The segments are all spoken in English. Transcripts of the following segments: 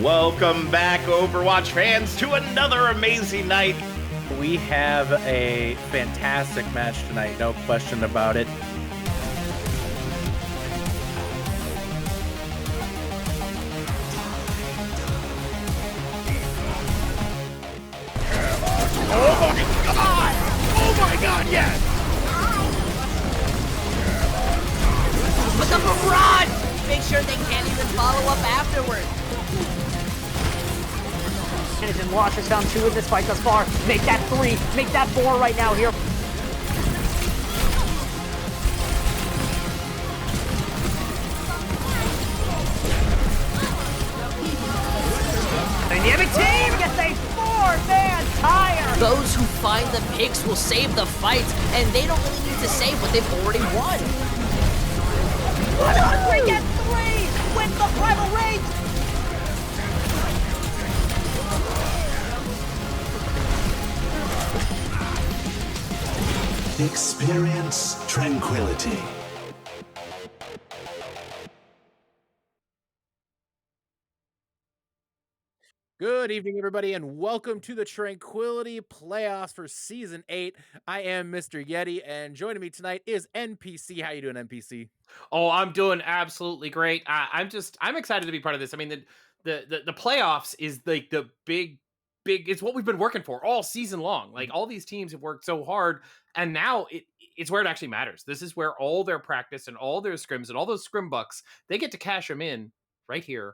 Welcome back, Overwatch fans, to another amazing night. We have a fantastic match tonight, no question about it. Oh my god, yes! Look up a run! Make sure they can't even follow up afterwards. And Wash is down 2 in this fight thus far. Make that 3, make that 4 right now here. Dynamic team gets a 4-man tire. Those who find the picks will save the fights, and they don't really need to save what they've already won. 100 and 3 with the primal rage. Experience tranquility. Good evening, everybody, and welcome to the Tranquility Playoffs for Season 8. I am Mr. Yeti, and joining me tonight is NPC. How you doing, NPC? Oh, I'm doing absolutely great. I'm excited to be part of this. I mean, the playoffs is like the big. It's what we've been working for all season long. Like all these teams have worked so hard, and now it's where it actually matters. This is where all their practice and all their scrims and all those scrim bucks, they get to cash them in right here,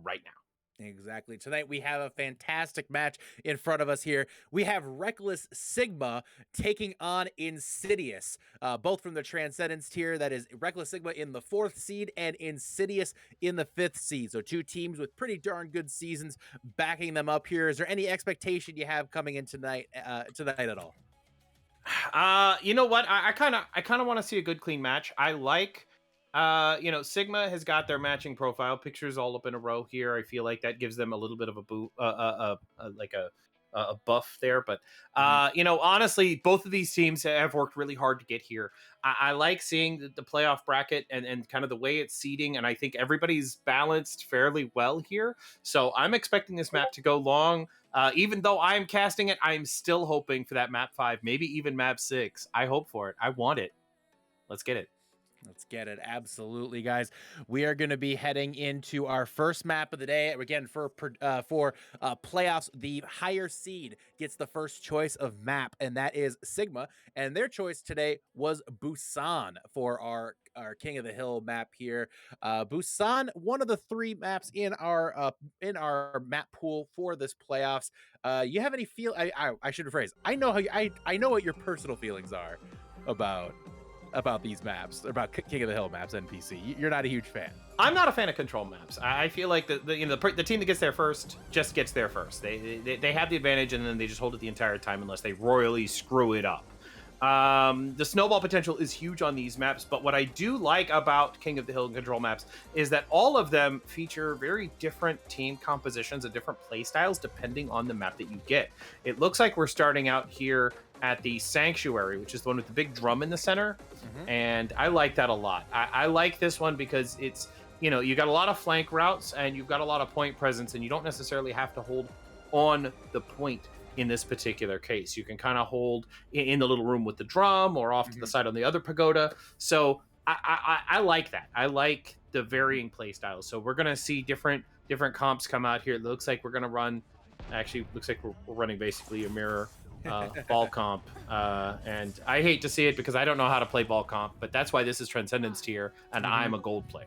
right now. Exactly. Tonight we have a fantastic match in front of us here. We have Reckless Sigma taking on Insidious, both from the Transcendence tier. That is Reckless Sigma in the 4th seed and Insidious in the 5th seed. So two teams with pretty darn good seasons backing them up here. Is there any expectation you have coming in tonight at all? You know what? I kind of want to see a good clean match. I like Sigma has got their matching profile pictures all up in a row here. I feel like that gives them a little bit of a buff there. But honestly, both of these teams have worked really hard to get here. I like seeing the playoff bracket and kind of the way it's seeding, and I think everybody's balanced fairly well here. So I'm expecting this map to go long. Even though I'm casting it, I'm still hoping for that map 5, maybe even map 6. I hope for it. I want it. Let's get it. Let's get it. Absolutely, guys. We are going to be heading into our first map of the day. Again, for playoffs, the higher seed gets the first choice of map, and that is Sigma. And their choice today was Busan for our King of the Hill map here. Busan, one of the 3 maps in our map pool for this playoffs. You have any feel? I should rephrase. I know I know what your personal feelings are about these maps, about King of the Hill maps, NPC. You're not a huge fan. I'm not a fan of control maps. I feel like the team that gets there first just gets there first. They have the advantage, and then they just hold it the entire time unless they royally screw it up. The snowball potential is huge on these maps, but what I do like about King of the Hill and control maps is that all of them feature very different team compositions and different play styles depending on the map that you get. It looks like we're starting out here at the Sanctuary, which is the one with the big drum in the center. And I like that a lot. I like this one because it's, you got a lot of flank routes and you've got a lot of point presence, and you don't necessarily have to hold on the point in this particular case. You can kind of hold in the little room with the drum or off to the side on the other pagoda. So I like that. I like the varying play styles. So we're going to see different comps come out here. It looks like we're going to run, actually looks like we're running basically a mirror ball comp, and I hate to see it because I don't know how to play ball comp, but that's why this is Transcendence tier and I'm a gold player.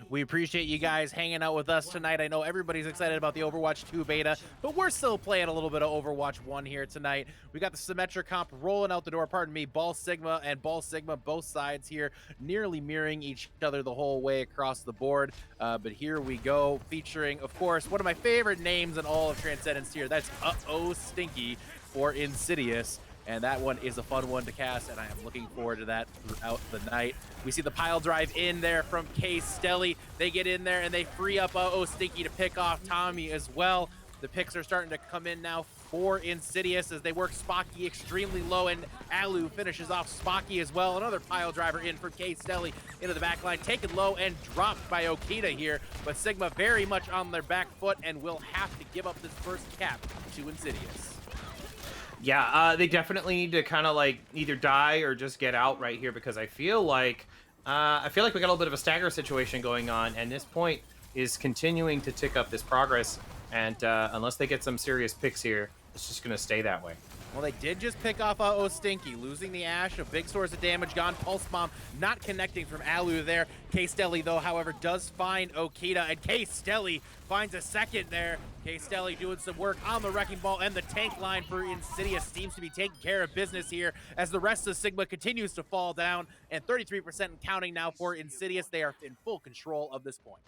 We appreciate you guys hanging out with us tonight. I know everybody's excited about the Overwatch 2 beta, but we're still playing a little bit of Overwatch 1 here tonight. We got the Symmetric comp rolling out the door, pardon me, Ball Sigma and Ball Sigma, both sides here, nearly mirroring each other the whole way across the board. But here we go, featuring, of course, one of my favorite names in all of Transcendence here. That's Uh-Oh Stinky for Insidious. And that one is a fun one to cast, and I am looking forward to that throughout the night. We see the pile drive in there from K Stelly. They get in there, and they free up Uh-Oh Stinky to pick off Tommy as well. The picks are starting to come in now for Insidious as they work Spocky extremely low, and Alu finishes off Spocky as well. Another pile driver in from K-Stelly into the back line, taken low and dropped by Okita here, but Sigma very much on their back foot and will have to give up this first cap to Insidious. Yeah, they definitely need to kind of like either die or just get out right here, because I feel like we got a little bit of a stagger situation going on, and this point is continuing to tick up this progress. And unless they get some serious picks here, it's just going to stay that way. Well, they did just pick off Stinky, losing the Ash, a big source of damage gone. Pulse Bomb not connecting from Alu there. K-Stelly, though, however, does find Okita, and K-Stelly finds a second there. K-Stelly doing some work on the Wrecking Ball, and the tank line for Insidious seems to be taking care of business here as the rest of Sigma continues to fall down, and 33% and counting now for Insidious. They are in full control of this point.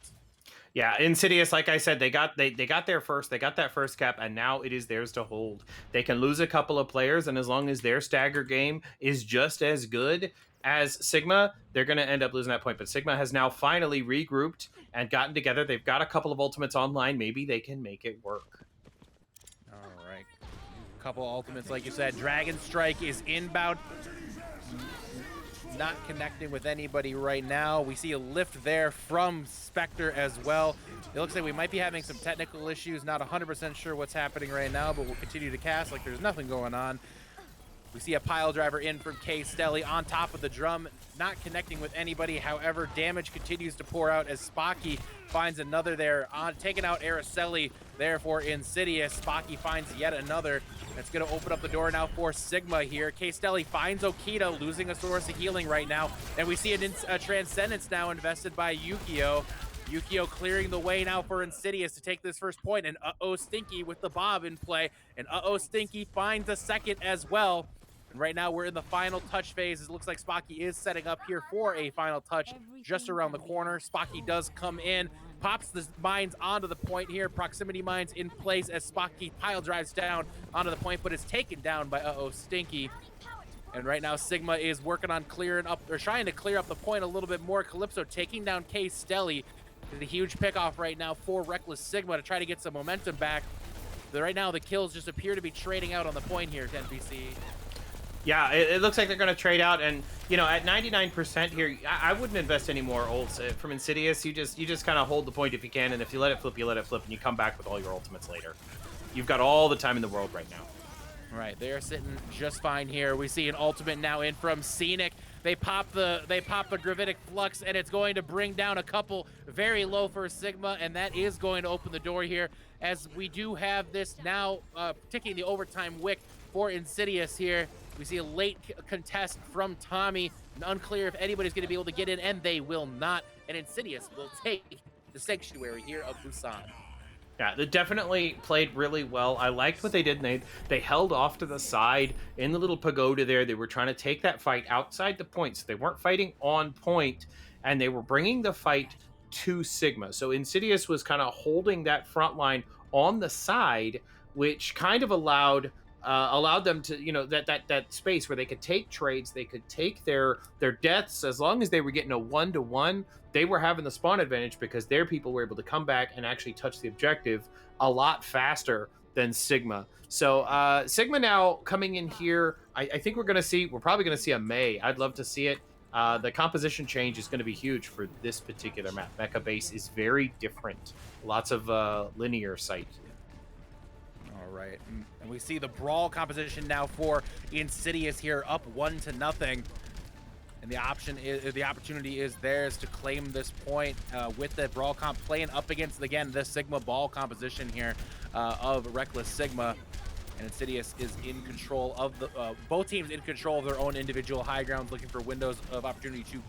Yeah, Insidious, like I said, they got there first. They got that first cap, and now it is theirs to hold. They can lose a couple of players, and as long as their stagger game is just as good as Sigma, they're going to end up losing that point. But Sigma has now finally regrouped and gotten together. They've got a couple of ultimates online. Maybe they can make it work. All right. A couple ultimates, like you said. Dragon Strike is inbound. Not connecting with anybody right now. We see a lift there from Spectre as well. It looks like we might be having some technical issues. Not 100% sure what's happening right now, but we'll continue to cast like there's nothing going on. We see a pile driver in from K-Stelly on top of the drum, not connecting with anybody. However, damage continues to pour out as Spocky finds another there, taking out Araceli there for Insidious. Spocky finds yet another. That's going to open up the door now for Sigma here. K-Stelly finds Okita, losing a source of healing right now. And we see a Transcendence now invested by Yukio. Yukio clearing the way now for Insidious to take this first point, and Stinky with the Bob in play. And Stinky finds a second as well. And right now we're in the final touch phase. It looks like Spocky is setting up here for a final touch just around the corner. Spocky does come in, pops the mines onto the point here. Proximity mines in place as Spocky pile drives down onto the point, but is taken down by Stinky. And right now Sigma is working on clearing up, or trying to clear up the point a little bit more. Calypso taking down K-Stelly. A huge pickoff right now for Reckless Sigma to try to get some momentum back. But right now the kills just appear to be trading out on the point here, 10BC. Yeah, it looks like they're going to trade out, and you know, at 99% here, I wouldn't invest any more ults from Insidious. You just kind of hold the point if you can, and if you let it flip, you let it flip, and you come back with all your ultimates later. You've got all the time in the world right now. All right, they're sitting just fine here. We see an ultimate now in from Scenic. They pop the Gravitic Flux, and it's going to bring down a couple very low for Sigma, and that is going to open the door here, as we do have this now ticking the overtime wick for Insidious here. We see a late contest from Tommy. Unclear if anybody's going to be able to get in, and they will not. And Insidious will take the sanctuary here of Busan. Yeah, they definitely played really well. I liked what they did. They held off to the side in the little pagoda there. They were trying to take that fight outside the point, so they weren't fighting on point, and they were bringing the fight to Sigma. So Insidious was kind of holding that front line on the side, which kind of allowed them to, you know, that space where they could take trades, they could take their deaths. As long as they were getting a 1-to-1, they were having the spawn advantage, because their people were able to come back and actually touch the objective a lot faster than Sigma. So Sigma now coming in here, I think we're probably gonna see a May. I'd love to see it. The composition change is going to be huge for this particular map. Mecha base is very different. Lots of linear sight. All right, and we see the brawl composition now for Insidious here, up 1-0, and the opportunity is theirs to claim this point with the brawl comp playing up against again the Sigma ball composition here of Reckless Sigma, and Insidious is in control of the both teams in control of their own individual high grounds, looking for windows of opportunity to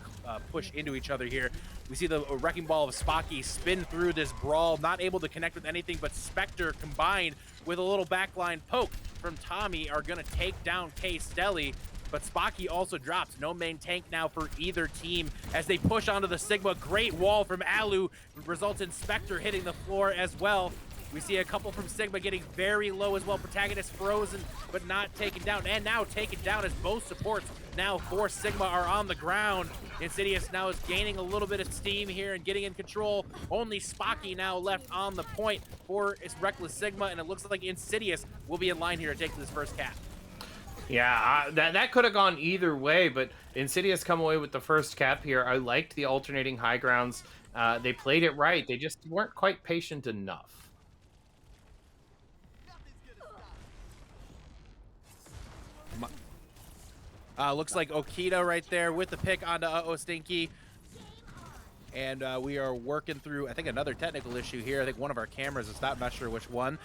push into each other here. We see the Wrecking Ball of Spocky spin through this brawl, not able to connect with anything, but Spectre combined with a little backline poke from Tommy are going to take down K-Stelly, but Spocky also drops. No main tank now for either team as they push onto the Sigma. Great wall from Alu results in Spectre hitting the floor as well. We see a couple from Sigma getting very low as well. Protagonist frozen, but not taken down. And now taken down as both supports now for Sigma are on the ground. Insidious now is gaining a little bit of steam here and getting in control. Only Spocky now left on the point for his Reckless Sigma, and it looks like Insidious will be in line here to take this first cap. Yeah, that could have gone either way, but Insidious come away with the first cap here. I liked the alternating high grounds. They played it right. They just weren't quite patient enough. Looks like Okita right there with the pick onto Stinky. And we are working through, I think, another technical issue here. I think one of our cameras is not, I'm not sure which one.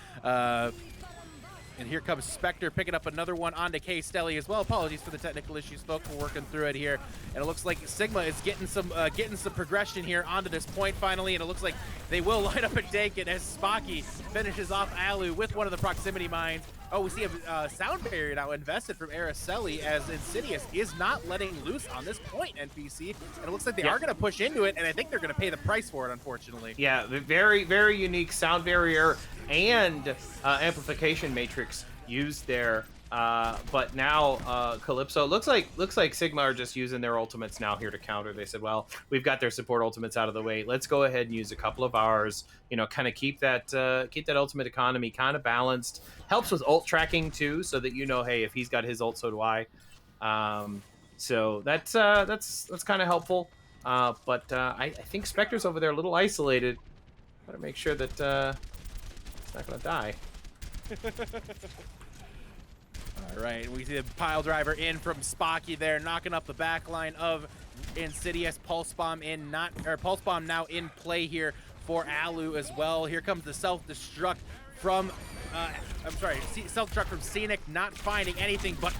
And here comes Spectre picking up another one onto K-Stelly as well. Apologies for the technical issues, folks. We're working through it here. And it looks like Sigma is getting some progression here onto this point finally. And it looks like they will line up and take it as Spocky finishes off Alu with one of the proximity mines. Oh, we see a sound barrier now invested from Araceli as Insidious is not letting loose on this point, NPC. And it looks like they are going to push into it, and I think they're going to pay the price for it, unfortunately. Yeah, very, very unique sound barrier and amplification matrix used there. But now Calypso looks like Sigma are just using their ultimates now here to counter. They said, well, we've got their support ultimates out of the way. Let's go ahead and use a couple of ours. You know, kind of keep that ultimate economy kind of balanced. Helps with ult tracking too, so that you know, hey, if he's got his ult, so do I. So that's kind of helpful. But I think Spectre's over there a little isolated. Gotta make sure that it's not gonna die. All right, we see the pile driver in from Spocky there, knocking up the back line of Insidious. Pulse bomb now in play here for Alu as well. Here comes the self-destruct from self-destruct from Scenic, not finding anything, but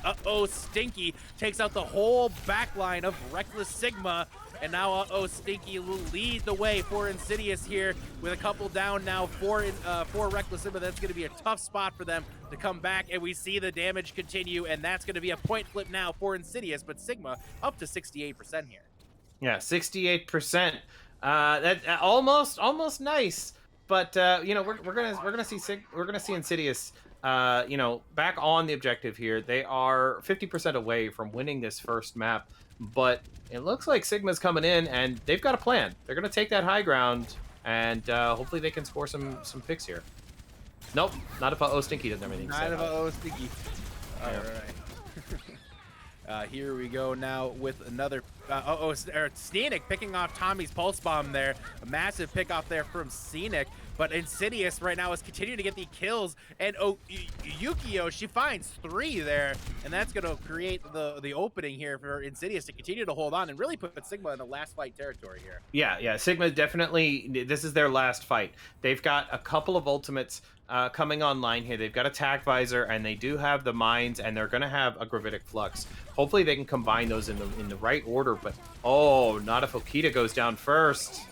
Stinky takes out the whole back line of Reckless Sigma. And now Stinky will lead the way for Insidious here with a couple down now for Reckless Sigma. That's going to be a tough spot for them to come back, and we see the damage continue, and that's going to be a point flip now for Insidious, but Sigma up to 68% here. Yeah, 68%. That almost nice, but you know, we're gonna see Insidious you know, back on the objective here. They are 50% away from winning this first map, but it looks like Sigma's coming in and they've got a plan. They're gonna take that high ground, and hopefully they can score some picks here. Nope, not if Stinky doesn't have anything to say. Not if Stinky. All right. Here we go now with another Scenic picking off Tommy's pulse bomb there. A massive pick off there from Scenic, but Insidious right now is continuing to get the kills, and Yukio, she finds 3 there, and that's going to create the opening here for Insidious to continue to hold on and really put Sigma in the last fight territory here. Yeah, Sigma definitely, this is their last fight. They've got a couple of ultimates coming online here. They've got a Tac Visor, and they do have the mines, and they're going to have a Gravitic Flux. Hopefully they can combine those in the right order, but not if Okita goes down first.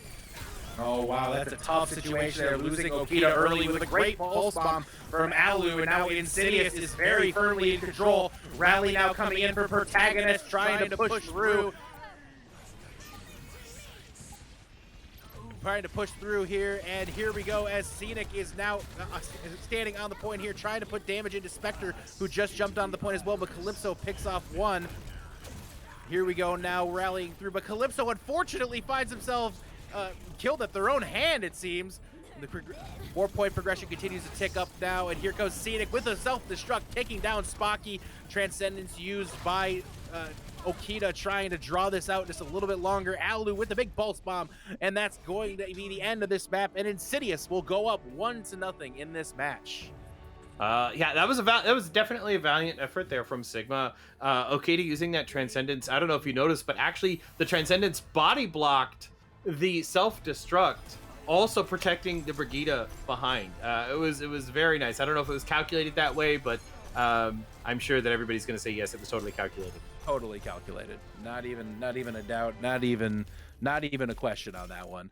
Oh, wow, that's a tough situation there, losing Okita early with a great pulse bomb from Alu, and now Insidious is very firmly in control. Rally now coming in for Protagonist, trying to push through. Trying to push through here, and here we go as Scenic is now standing on the point here, trying to put damage into Spectre, who just jumped on the point as well, but Calypso picks off 1. Here we go now, rallying through, but Calypso unfortunately finds himself killed at their own hand, it seems. The 4-point progression continues to tick up now, and here goes Scenic with a self-destruct, taking down Spocky. Transcendence used by Okita, trying to draw this out just a little bit longer. Alu with the big pulse bomb, and that's going to be the end of this map, and Insidious will go up 1-0 in this match. Yeah, that was definitely a valiant effort there from Sigma. Okita using that Transcendence. I don't know if you noticed, but actually the Transcendence body blocked the self-destruct, also protecting the Brigida behind. It was very nice. I don't know if it was calculated that way, but I'm sure that everybody's going to say yes, it was totally calculated. Totally calculated. Not even a doubt. Not even a question on that one.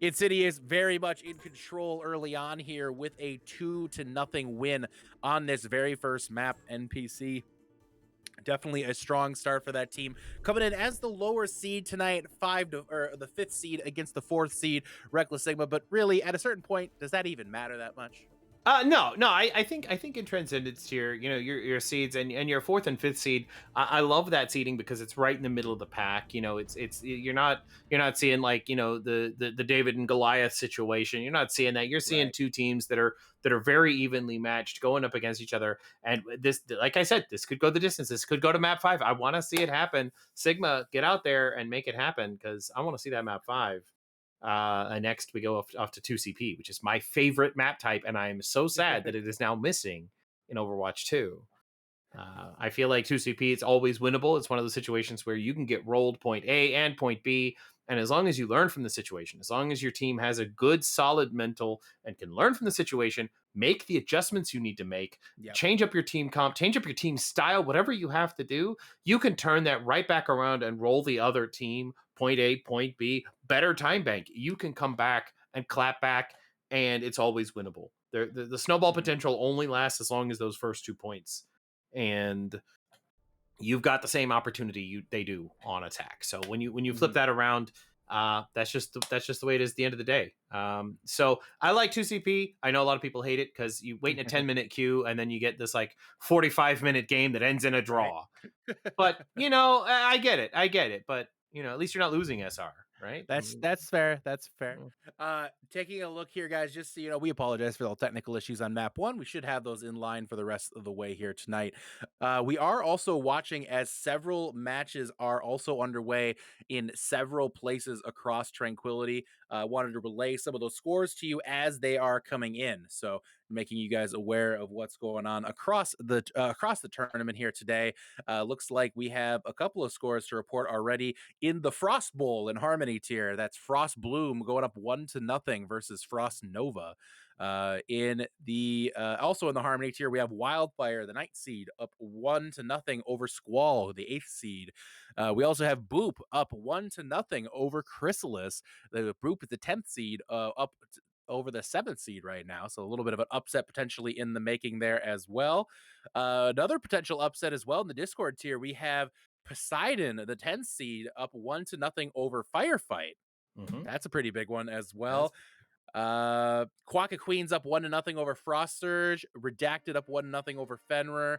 Insidious very much in control early on here with a 2-0 win on this very first map. NPC Definitely a strong start for that team. Coming in as the lower seed tonight, the 5th seed against the 4th seed, Reckless Sigma. But really, at a certain point, does that even matter that much? No. I think in Transcendence tier, your seeds and your 4th and 5th seed. I love that seeding because it's right in the middle of the pack. It's you're not seeing like the David and Goliath situation. You're not seeing that. You're seeing Right. two teams that are very evenly matched going up against each other. And this, like I said, this could go the distance. This could go to map 5. I want to see it happen. Sigma, get out there and make it happen because I want to see that map 5. And next we go off to 2CP, which is my favorite map type, and I'm so sad that it is now missing in Overwatch 2. I feel like 2CP, it's always winnable. It's one of those situations where you can get rolled point A and point B, and as long as you learn from the situation, as long as your team has a good, solid mental and can learn from the situation, make the adjustments you need to make, Yep. change up your team comp, change up your team style, whatever you have to do, you can turn that right back around and roll the other team point A, point B, better time bank. You can come back and clap back, and it's always winnable. The snowball potential only lasts as long as those first 2 points, and you've got the same opportunity they do on attack. So when you flip that around, that's just the way it is at the end of the day. So I like 2CP. I know a lot of people hate it because you wait in a 10-minute queue and then you get this like 45-minute game that ends in a draw. But I get it. But at least you're not losing SR, right? That's fair. That's fair. Taking a look here, guys, just so we apologize for all technical issues on map 1. We should have those in line for the rest of the way here tonight. We are also watching as several matches are also underway in several places across Tranquility. Wanted to relay some of those scores to you as they are coming in, so making you guys aware of what's going on across the tournament here today. Looks like we have a couple of scores to report already in the Frost Bowl in Harmony tier. That's Frost Bloom going up 1-0 versus Frost Nova. In the also in the Harmony tier, we have Wildfire, the 9th seed, up 1-0 over Squall, the 8th seed. We also have Boop up 1-0 over Chrysalis. The Boop is the 10th seed, up over the 7th seed right now, so a little bit of an upset potentially in the making there as well. Another potential upset as well in the Discord tier, we have Poseidon, the 10th seed, up 1-0 over Firefight. That's a pretty big one as well. Quokka Queens up 1-0 over Frost Surge. Redacted up 1-0 over Fenrir.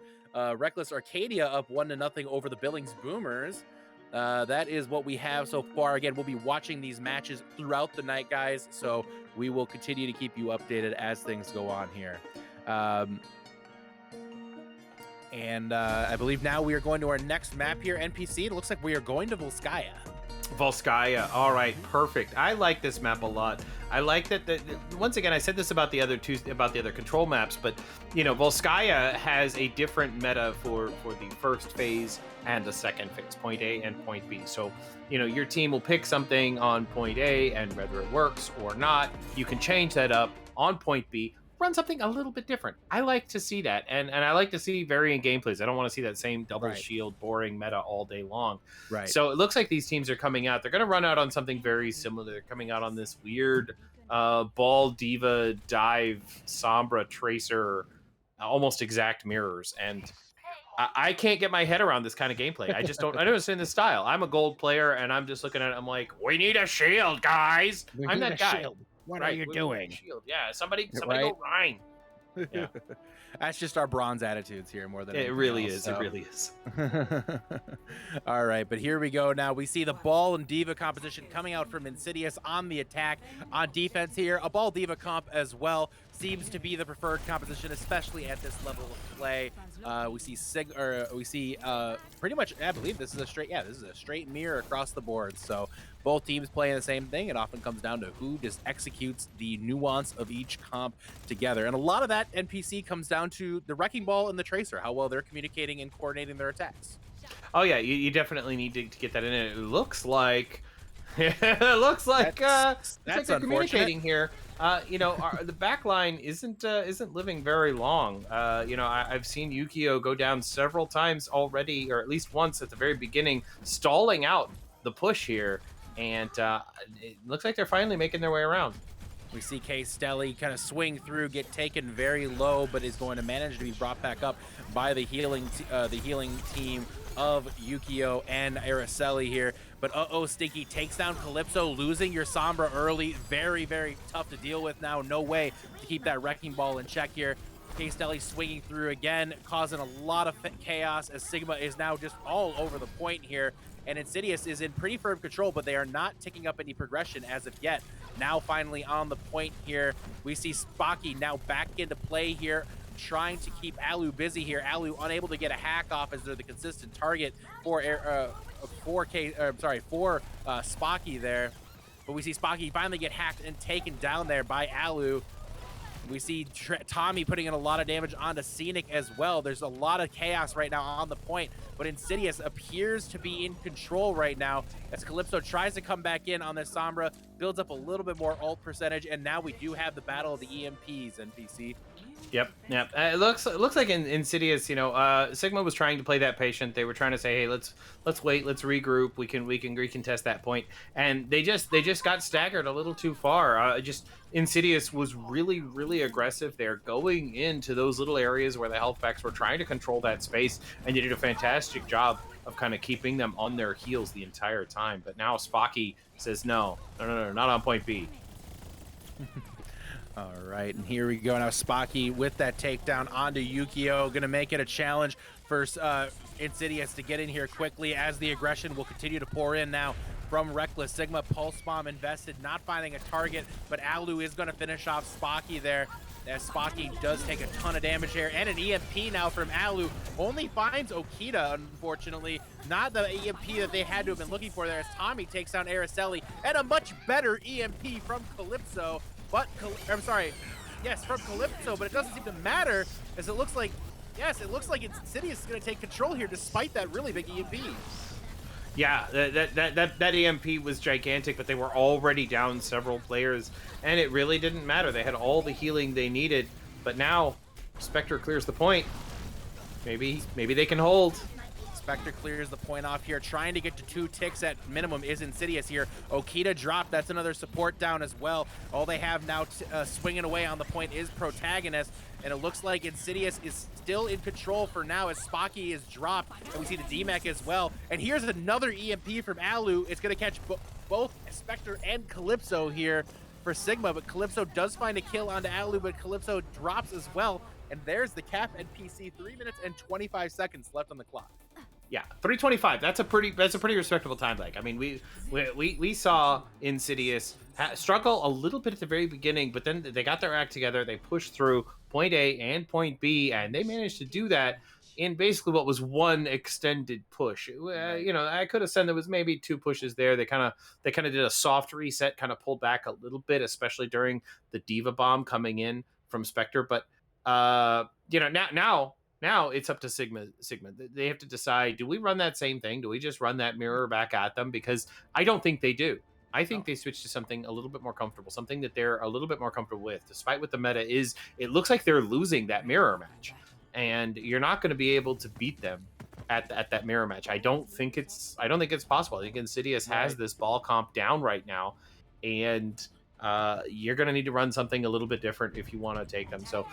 Reckless Arcadia up 1-0 over the Billings Boomers. That is what we have so far. Again, we'll be watching these matches throughout the night, guys, so we will continue to keep you updated as things go on here. And I believe now we are going to our next map here, NPC. It looks like we are going to Volskaya. Volskaya. All right, perfect. I like this map a lot. I like that. Once again, I said this about the other control maps, but Volskaya has a different meta for the first phase and the second phase, point A and point B. So your team will pick something on point A, and whether it works or not, you can change that up on point B. Run something a little bit different. I like to see that, and I like to see varying gameplays. I don't want to see that same double shield boring meta all day long. Right. So it looks like these teams are coming out. They're going to run out on something very similar. They're coming out on this weird ball diva dive sombra tracer, almost exact mirrors, and I can't get my head around this kind of gameplay. I don't understand this style. I'm a gold player, and I'm just looking at it. I'm like, we need a shield, guys. I'm that guy. Shield. What are you doing? Shield. Yeah, somebody Right? go Rhine. Yeah. That's just our bronze attitudes here more than It anything really else, is. so. It really is. All right, but here we go now. We see the Ball and Diva composition coming out from Insidious on the attack. On defense here, a Ball Diva comp as well seems to be the preferred composition, especially at this level of play. We see pretty much, I believe this is a straight mirror across the board. So both teams playing the same thing. It often comes down to who just executes the nuance of each comp together. And a lot of that NPC comes down to the Wrecking Ball and the Tracer, how well they're communicating and coordinating their attacks. Oh yeah, you definitely need to get that in. It looks like they're communicating here. The back line isn't living very long. I've seen Yukio go down several times already, or at least once at the very beginning, stalling out the push here, and it looks like they're finally making their way around. We see K Stelly kind of swing through, get taken very low, but is going to manage to be brought back up by the healing team of Yukio and Araceli here. But Stinky takes down Calypso, losing your Sombra early. Very, very tough to deal with now. No way to keep that Wrecking Ball in check here. K Stelly swinging through again, causing a lot of chaos as Sigma is now just all over the point here. And Insidious is in pretty firm control, but they are not ticking up any progression as of yet. Now finally on the point here, we see Spocky now back into play here, trying to keep Alu busy here. Alu unable to get a hack off as they're the consistent target for Spocky there. But we see Spocky finally get hacked and taken down there by Alu. We see Tommy putting in a lot of damage onto Scenic as well. There's a lot of chaos right now on the point, but Insidious appears to be in control right now as Calypso tries to come back in on this Sombra, builds up a little bit more ult percentage, and now we do have the battle of the EMPs, NPC. Yep. It looks like in Insidious, Sigma was trying to play that patient. They were trying to say, hey, let's wait, let's regroup. We can recontest that point, and they just got staggered a little too far. Insidious was really aggressive there, going into those little areas where the health packs were trying to control that space, and they did a fantastic job of kind of keeping them on their heels the entire time. But now Spocky says, no, not on point B. All right, and here we go now. Spocky with that takedown onto Yukio, gonna make it a challenge for Insidious to get in here quickly as the aggression will continue to pour in now from Reckless. Sigma Pulse Bomb invested, not finding a target, but Alu is gonna finish off Spocky there, as Spocky does take a ton of damage here, and an EMP now from Alu. Only finds Okita, unfortunately. Not the EMP that they had to have been looking for there, as Tommy takes down Araceli, and a much better EMP from Calypso. But, from Calypso, but it doesn't seem to matter, as it looks like Insidious is going to take control here despite that really big EMP. Yeah, that EMP was gigantic, but they were already down several players, and it really didn't matter. They had all the healing they needed, but now Spectre clears the point. Maybe they can hold. Spectre clears the point off here, trying to get to 2 ticks at minimum is Insidious here. Okita dropped, that's another support down as well. All they have now swinging away on the point is Protagonist, and it looks like Insidious is still in control for now as Spocky is dropped, and we see the DMAC as well. And here's another EMP from Alu. It's going to catch both Spectre and Calypso here for Sigma, but Calypso does find a kill onto Alu, but Calypso drops as well. And there's the cap NPC, 3 minutes and 25 seconds left on the clock. Yeah, 3:25. That's a pretty respectable time lag. I mean, we saw Insidious struggle a little bit at the very beginning, but then they got their act together. They pushed through point A and point B, and they managed to do that in basically what was one extended push. I could have said there was maybe 2 pushes there. They kind of did a soft reset, kind of pulled back a little bit, especially during the Diva Bomb coming in from Spectre. But now it's up to Sigma. They have to decide, do we run that same thing? Do we just run that mirror back at them? Because I don't think they do. I think they switch to something a little bit more comfortable, something that they're a little bit more comfortable with, despite what the meta is. It looks like they're losing that mirror match, and you're not going to be able to beat them at that mirror match. I don't think it's possible. I think Insidious has this ball comp down right now, and you're going to need to run something a little bit different if you want to take them. So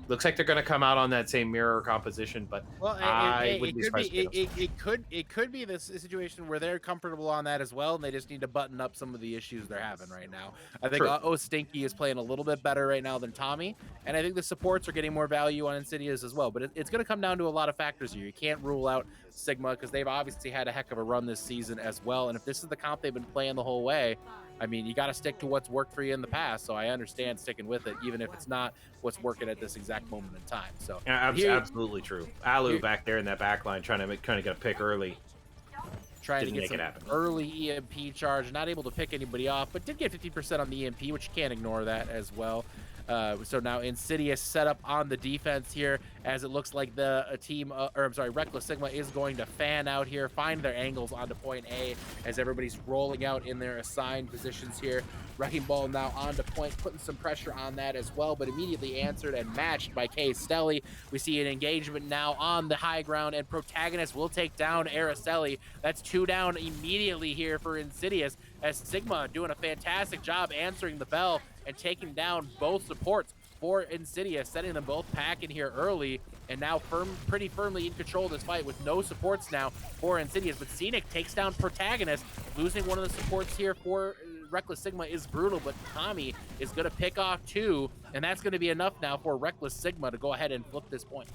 looks like they're going to come out on that same mirror composition, but I wouldn't be surprised. It could be this situation where they're comfortable on that as well, and they just need to button up some of the issues they're having right now. I think Stinky is playing a little bit better right now than Tommy, and I think the supports are getting more value on Insidious as well. But it's going to come down to a lot of factors here. You can't rule out Sigma because they've obviously had a heck of a run this season as well, and if this is the comp they've been playing the whole way, I mean, you got to stick to what's worked for you in the past. So I understand sticking with it, even if it's not what's working at this exact moment in time. So absolutely true. Alu back there in that back line trying to get a pick early. Trying to get some early EMP charge, not able to pick anybody off, but did get 50% on the EMP, which you can't ignore that as well. So now Insidious set up on the defense here, as it looks like the Reckless Sigma is going to fan out here, find their angles onto point A as everybody's rolling out in their assigned positions here. Wrecking Ball now onto point, putting some pressure on that as well, but immediately answered and matched by K Stelly. We see an engagement now on the high ground, and Protagonist will take down Araceli. That's 2 down immediately here for Insidious, as Sigma doing a fantastic job answering the bell and taking down both supports for Insidious, setting them both pack in here early, and now pretty firmly in control of this fight with no supports now for Insidious. But Scenic takes down Protagonist. Losing one of the supports here for Reckless Sigma is brutal, but Tommy is going to pick off 2, and that's going to be enough now for Reckless Sigma to go ahead and flip this point.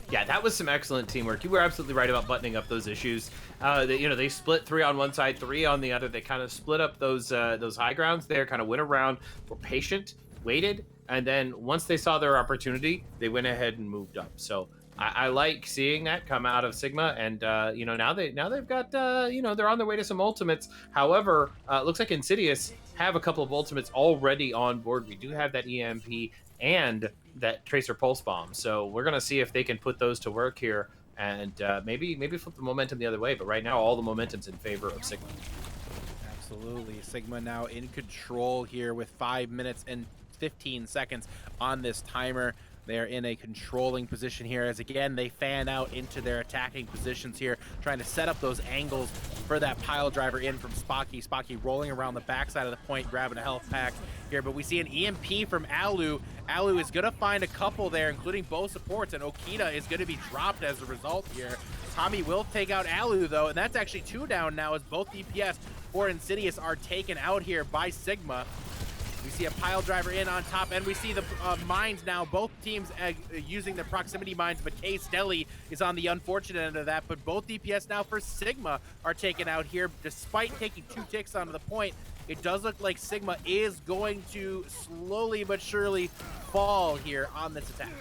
Yeah, that was some excellent teamwork. You were absolutely right about buttoning up those issues. They split 3 on one side, 3 on the other. They kind of split up those high grounds there, kind of went around, were patient, waited, and then once they saw their opportunity, they went ahead and moved up. So I like seeing that come out of Sigma, and now they've got they're on their way to some ultimates. However, it looks like Insidious have a couple of ultimates already on board. We do have that EMP and that Tracer Pulse Bomb, so we're gonna see if they can put those to work here and maybe flip the momentum the other way. But right now, all the momentum's in favor of Sigma. Absolutely. Sigma now in control here with 5 minutes and 15 seconds on this timer. They're in a controlling position here as, again, they fan out into their attacking positions here, trying to set up those angles for that pile driver in from Spocky. Spocky rolling around the backside of the point, grabbing a health pack here. But we see an EMP from Alu. Alu is going to find a couple there, including both supports, and Okita is going to be dropped as a result here. Tommy will take out Alu, though, and that's actually 2 down now as both DPS for Insidious are taken out here by Sigma. We see a pile driver in on top, and we see the mines now. Both teams using the proximity mines, but Case Deli is on the unfortunate end of that. But both DPS now for Sigma are taken out here. Despite taking 2 ticks onto the point, it does look like Sigma is going to slowly but surely fall here on this attack.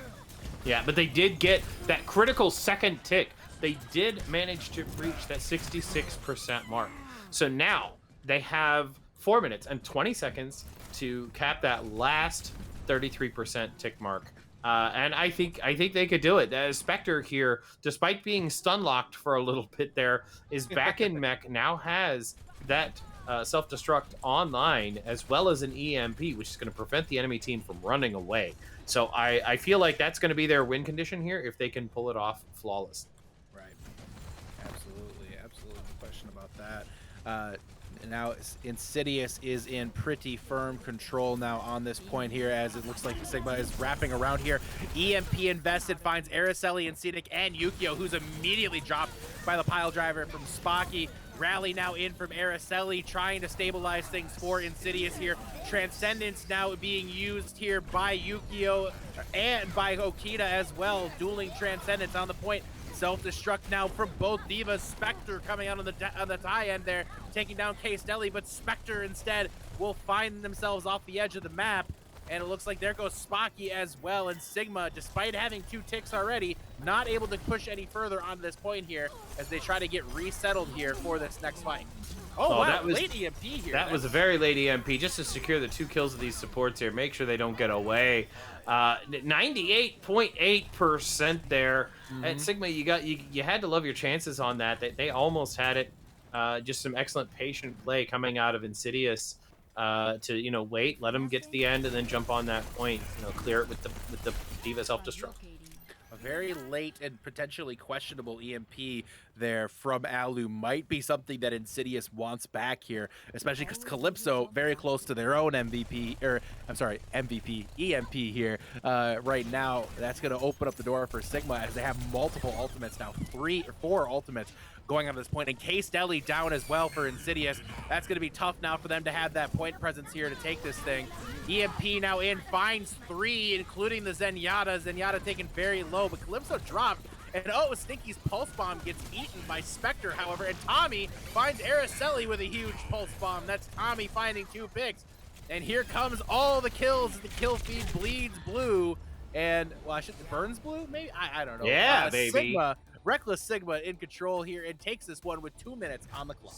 Yeah, but they did get that critical second tick. They did manage to reach that 66% mark. So now they have 4 minutes and 20 seconds to cap that last 33% tick mark. And I think they could do it. Spectre here, despite being stun locked for a little bit there, is back in mech, now has that self-destruct online, as well as an EMP, which is going to prevent the enemy team from running away. So I feel like that's going to be their win condition here if they can pull it off flawless. Right. Absolutely. No question about that. Now Insidious is in pretty firm control now on this point here, as it looks like Sigma is wrapping around here. EMP invested, finds Araceli and Scenic and Yukio, who's immediately dropped by the pile driver from Spocky. Rally now in from Araceli, trying to stabilize things for Insidious here. Transcendence now being used here by Yukio and by Okita as well, dueling Transcendence on the point. Self-destruct now from both Divas. Spectre coming out on the tie end there, taking down Case Deli, but Spectre instead will find themselves off the edge of the map. And it looks like there goes Spocky as well. And Sigma, despite having 2 ticks already, not able to push any further on this point here as they try to get resettled here for this next fight. Oh wow, that was late EMP here. That was a very late EMP, just to secure the 2 kills of these supports here. Make sure they don't get away. 98.8% there. At Sigma, you had to love your chances on that. They almost had it. Just some excellent patient play coming out of Insidious to wait, let them get to the end, and then jump on that point. Clear it with the Diva self-destruct. A very late and potentially questionable EMP there from Alu might be something that Insidious wants back here, especially because Calypso very close to their own MVP EMP here right now. That's going to open up the door for Sigma as they have multiple ultimates now, 3 or 4 ultimates going on this point, and Case Deli down as well for Insidious. That's going to be tough now for them to have that point presence here to take this thing. EMP now in, finds 3, including the Zenyatta. Zenyatta taken very low, but Calypso dropped. And Stinky's Pulse Bomb gets eaten by Spectre, however, and Tommy finds Araceli with a huge Pulse Bomb. That's Tommy finding 2 picks. And here comes all the kills. The kill feed bleeds blue. And, well, burns blue, maybe? I don't know. Yeah, baby. Reckless Sigma in control here and takes this one with 2 minutes on the clock.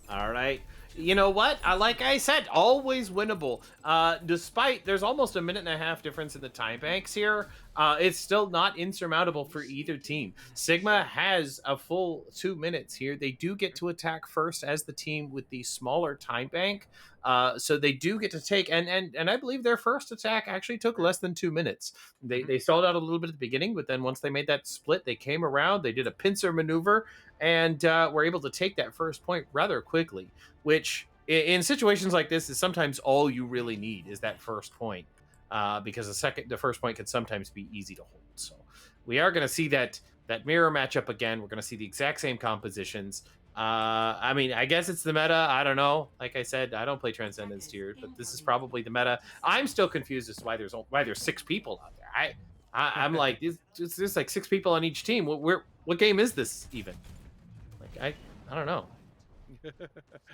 All right. You know what? Like I said, always winnable. Despite there's almost a 1.5 minute difference in the time banks here, it's still not insurmountable for either team. Sigma has a full 2 minutes here. They do get to attack first as the team with the smaller time bank. So they do get to take, and I believe their first attack actually took less than 2 minutes. They stalled out a little bit at the beginning, but then once they made that split, they came around, they did a pincer maneuver, and were able to take that first point rather quickly, which in situations like this, is sometimes all you really need is that first point, because the first point can sometimes be easy to hold. So we are going to see that mirror matchup again. We're going to see the exact same compositions. I mean, I guess it's the meta. I don't know. Like I said, I don't play Transcendence tier, but this is probably the meta. I'm still confused as to why there's 6 people out there. I'm like, there's like 6 people on each team. What game is this even? Like I don't know.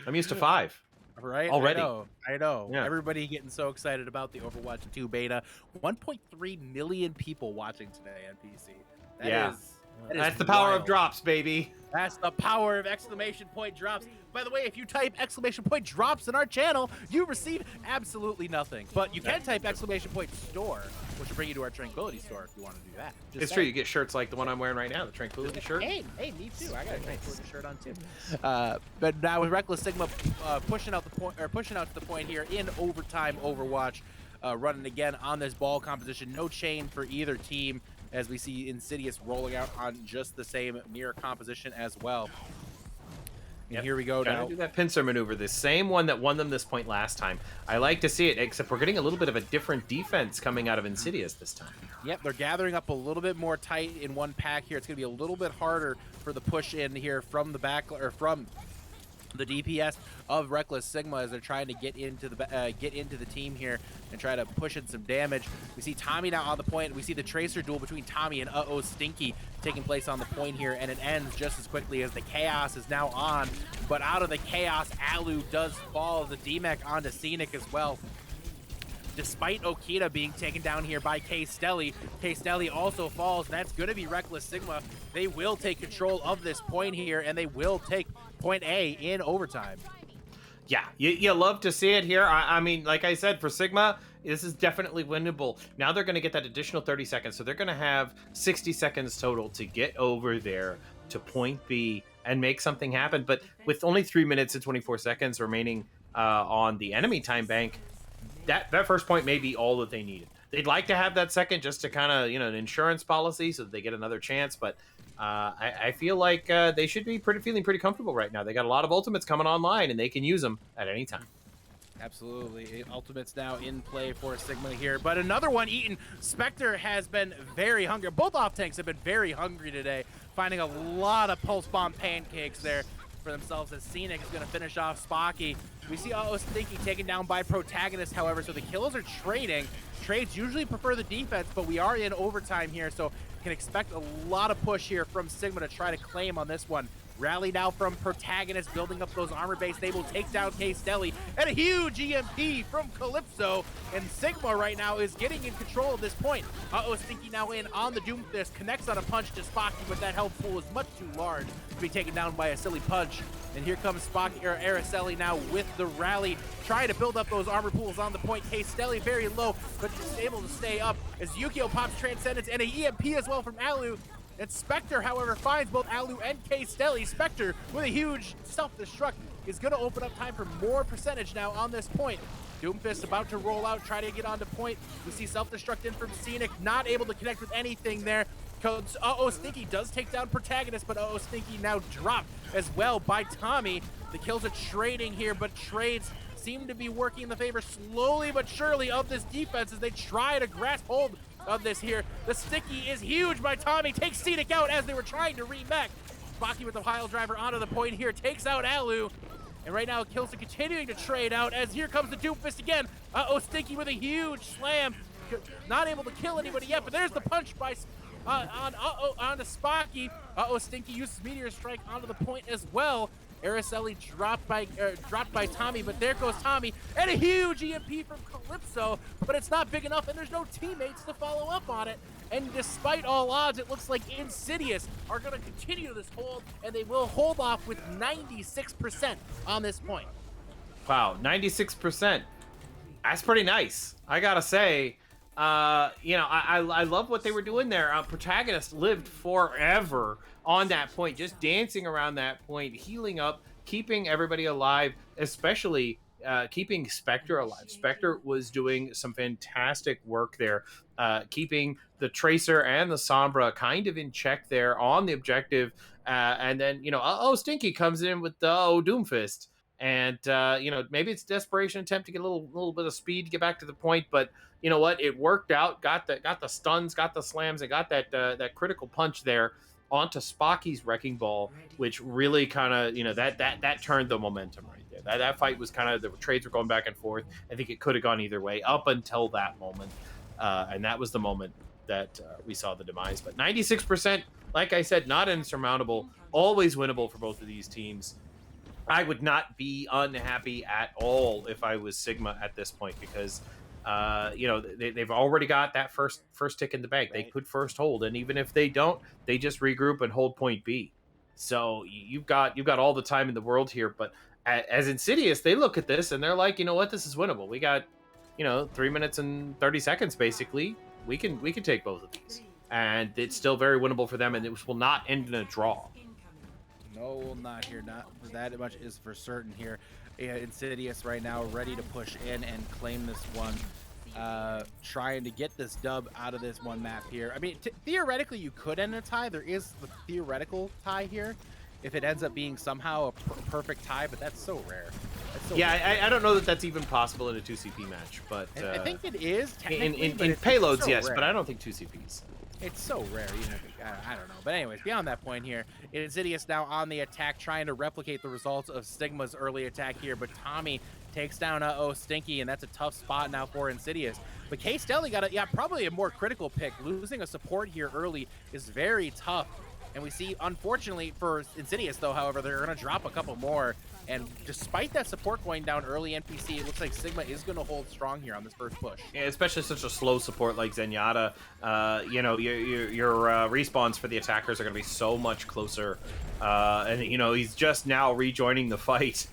I'm used to 5. Right? Already. I know. Yeah. Everybody getting so excited about the Overwatch 2 beta. 1.3 million people watching today on PC. Yeah. That is That's the power of wild. drops, baby. That's the power of exclamation point drops. By the way, if you type exclamation point drops in our channel, you receive absolutely nothing. But you can type exclamation point store, which will bring you to our Tranquility store if you want to do that. Just It's saying. true. You get shirts like the one I'm wearing right now, the Tranquility shirt. Hey, me too. I got a Tranquility shirt on too. But now with Reckless Sigma pushing out to the point here in overtime Overwatch, running again on this ball composition. No chain for either team, as we see Insidious rolling out on just the same mirror composition as well. And Yep. here we go Trying now. to do that pincer maneuver, the same one that won them this point last time. I like to see it, except we're getting a little bit of a different defense coming out of Insidious this time. Yep, they're gathering up a little bit more tight in one pack here. It's going to be a little bit harder for the push in here from the back or from the DPS of Reckless Sigma as they're trying to get into the team here and try to push in some damage. We see Tommy now on the point. We see the Tracer duel between Tommy and Stinky taking place on the point here, and it ends just as quickly as the Chaos is now on. But out of the Chaos, Alu does fall the DMEC onto Scenic as well. Despite Okita being taken down here by K-Stelly also falls, and that's going to be Reckless Sigma. They will take control of this point here, and they will take point A in overtime. Yeah, you love to see it here. I mean, like I said, for Sigma, this is definitely winnable. Now they're going to get that additional 30 seconds, so they're going to have 60 seconds total to get over there to point B and make something happen. But with only 3 minutes and 24 seconds remaining on the enemy time bank, that first point may be all that they needed. They'd like to have that second just to kind of, an insurance policy so that they get another chance. But I feel like they should be feeling pretty comfortable right now. They got a lot of ultimates coming online, and they can use them at any time. Absolutely. Ultimates now in play for Sigma here. But another one eaten. Spectre has been very hungry. Both off tanks have been very hungry today, finding a lot of pulse bomb pancakes there for themselves as Scenic is going to finish off Spocky. We see Stinky taken down by Protagonist, however, so the kills are trading. Trades usually prefer the defense, but we are in overtime here, so can expect a lot of push here from Sigma to try to claim on this one. Rally now from Protagonist, building up those armor base. They will take down K-Stelly, and a huge EMP from Calypso. And Sigma right now is getting in control of this point. Stinky now in on the Doomfist, connects on a punch to Spocky, but that health pool is much too large to be taken down by a silly punch. And here comes Spocky or Araceli now with the rally, trying to build up those armor pools on the point. K-Stelly very low, but just able to stay up as Yukio pops Transcendence and a EMP as well from Alu. And Spectre, however, finds both Alu and K-Stelly. Spectre, with a huge self-destruct, is going to open up time for more percentage now on this point. Doomfist about to roll out, try to get onto point. We see self-destruct in from Scenic, not able to connect with anything there. Stinky does take down Protagonist, but Stinky now dropped as well by Tommy. The kills are trading here, but trades seem to be working in the favor slowly but surely of this defense as they try to grasp hold of this here. The sticky is huge by Tommy, takes Scenic out as they were trying to remech. Spocky with the pile driver onto the point here, takes out Alu. And right now, kills are continuing to trade out as here comes the Doomfist again. Stinky with a huge slam. Not able to kill anybody yet, but there's the punch by onto Spocky. Stinky uses Meteor Strike onto the point as well. Araceli dropped by Tommy, but there goes Tommy, and a huge EMP from Calypso, but it's not big enough, and there's no teammates to follow up on it. And despite all odds, it looks like Insidious are going to continue this hold, and they will hold off with 96% on this point. Wow, 96%. That's pretty nice. I gotta say, I love what they were doing there. Protagonist lived forever on that point, just dancing around that point, healing up, keeping everybody alive, especially keeping Spectre alive. Spectre was doing some fantastic work there, keeping the Tracer and the Sombra kind of in check there on the objective. And then, Stinky comes in with the Doomfist. And maybe it's a desperation attempt to get a little bit of speed to get back to the point, but you know what? It worked out. Got the stuns, got the slams, and got that critical punch there onto Spocky's wrecking ball, which really kind of that turned the momentum right there. That fight was kind of, the trades were going back and forth. I think it could have gone either way up until that moment, and that was the moment that we saw the demise. But 96%, like I said, not insurmountable. Always winnable for both of these teams. I would not be unhappy at all if I was Sigma at this point, because they've already got that first tick in the bank. They could first hold, and even if they don't, they just regroup and hold point B. So you've got all the time in the world here. But as Insidious, they look at this and they're like, you know what, this is winnable. We got 3 minutes and 30 seconds basically. We can take both of these, and it's still very winnable for them, and it will not end in a draw. No, will not here. Not that much is for certain here. Insidious right now ready to push in and claim this one. Trying to get this dub out of this one map here. I mean, theoretically, you could end a tie. There is the theoretical tie here, if it ends up being somehow a perfect tie, but that's so rare. I don't know that that's even possible in a 2CP match, but I think it is in but payloads, so yes, rare. but I don't think 2CPs. It's so rare, even if I don't know. But anyways, beyond that point here, Insidious now on the attack, trying to replicate the results of Stigma's early attack here. But Tommy takes down Stinky, and that's a tough spot now for Insidious. But K-Stelly got probably a more critical pick. Losing a support here early is very tough. And we see, unfortunately for Insidious, though, however, they're going to drop a couple more. And despite that support going down early NPC, it looks like Sigma is going to hold strong here on this first push. Yeah, especially such a slow support like Zenyatta. Your respawns for the attackers are going to be so much closer. And he's just now rejoining the fight,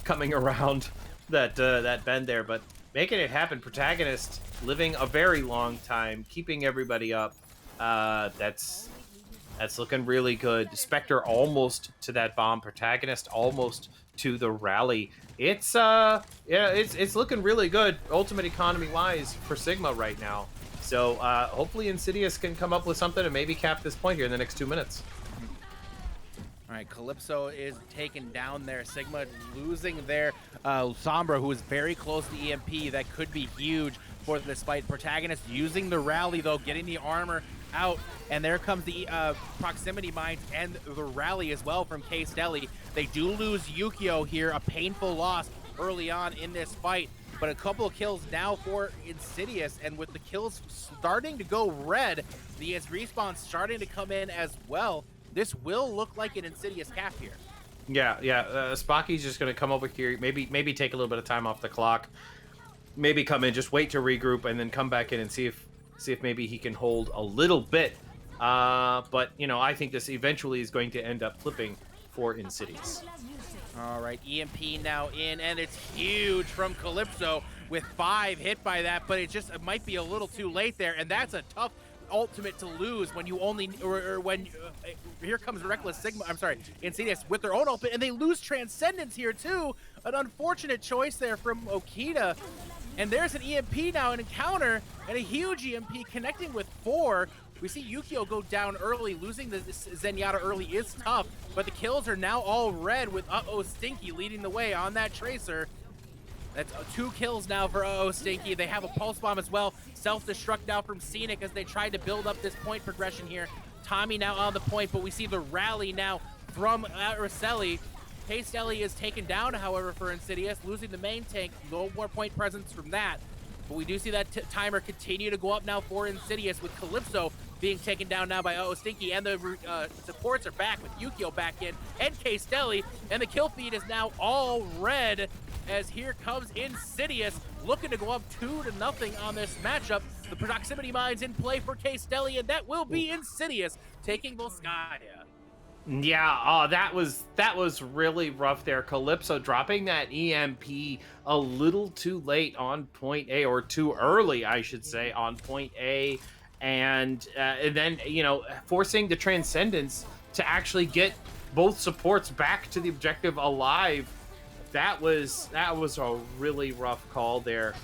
coming around that bend there, but making it happen. Protagonist living a very long time, keeping everybody up. That's looking really good. Spectre almost to that bomb. Protagonist almost to the rally. It's looking really good, ultimate economy wise, for Sigma right now. So hopefully Insidious can come up with something and maybe cap this point here in the next 2 minutes. All right, Calypso is taken down there. Sigma losing their Sombra, who is very close to EMP. That could be huge for this fight. Protagonist using the rally, though, getting the armor out, and there comes the proximity mines and the rally as well from K-Stelly. They do lose Yukio here, a painful loss early on in this fight, but a couple of kills now for Insidious, and with the kills starting to go red, the respawn starting to come in as well. This will look like an Insidious cap here. Yeah. Spocky's just going to come over here, maybe take a little bit of time off the clock, maybe come in, just wait to regroup, and then come back in and see if maybe he can hold a little bit. But I think this eventually is going to end up flipping for Insidious. All right, EMP now in, and it's huge from Calypso with 5 hit by that, but it might be a little too late there, and that's a tough ultimate to lose when you only, here comes Insidious with their own ultimate, and they lose Transcendence here too. An unfortunate choice there from Okita. And there's an EMP now, an encounter, and a huge EMP connecting with 4. We see Yukio go down early. Losing the Zenyatta early is tough, but the kills are now all red with Stinky leading the way on that Tracer. That's 2 kills now for Stinky. They have a Pulse Bomb as well. Self-destruct now from Scenic as they tried to build up this point progression here. Tommy now on the point, but we see the rally now from Araceli. K-Stelly is taken down, however, for Insidious, losing the main tank. No more point presence from that. But we do see that timer continue to go up now for Insidious, with Calypso being taken down now by Stinky, and the supports are back with Yukio back in, and K-Stelly, and the kill feed is now all red, as here comes Insidious, looking to go up 2-0 on this matchup. The proximity mines in play for K-Stelly, and that will be Insidious taking Volskaya. Yeah, that was really rough there. Calypso dropping that EMP a little too late on point A, or too early, I should say, on point A, and then forcing the Transcendence to actually get both supports back to the objective alive. That was a really rough call there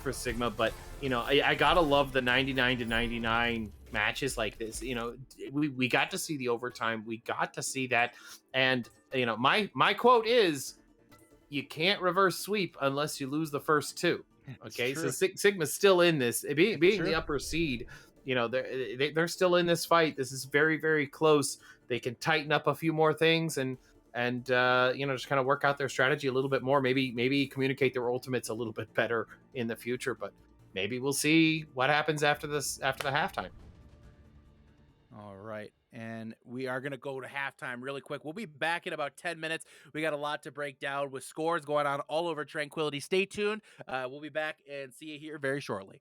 for Sigma, but I gotta love the 99-99 matches like this. We got to see the overtime, we got to see that, and my quote is, you can't reverse sweep unless you lose the first two. It's Okay, so true. Sigma's still in this. Being True. the upper seed, they're still in this fight. This is very, very close. They can tighten up a few more things and just kind of work out their strategy a little bit more. Maybe communicate their ultimates a little bit better in the future. But maybe we'll see what happens after the halftime. All right. And we are going to go to halftime really quick. We'll be back in about 10 minutes. We got a lot to break down with scores going on all over Tranquility. Stay tuned. We'll be back and see you here very shortly.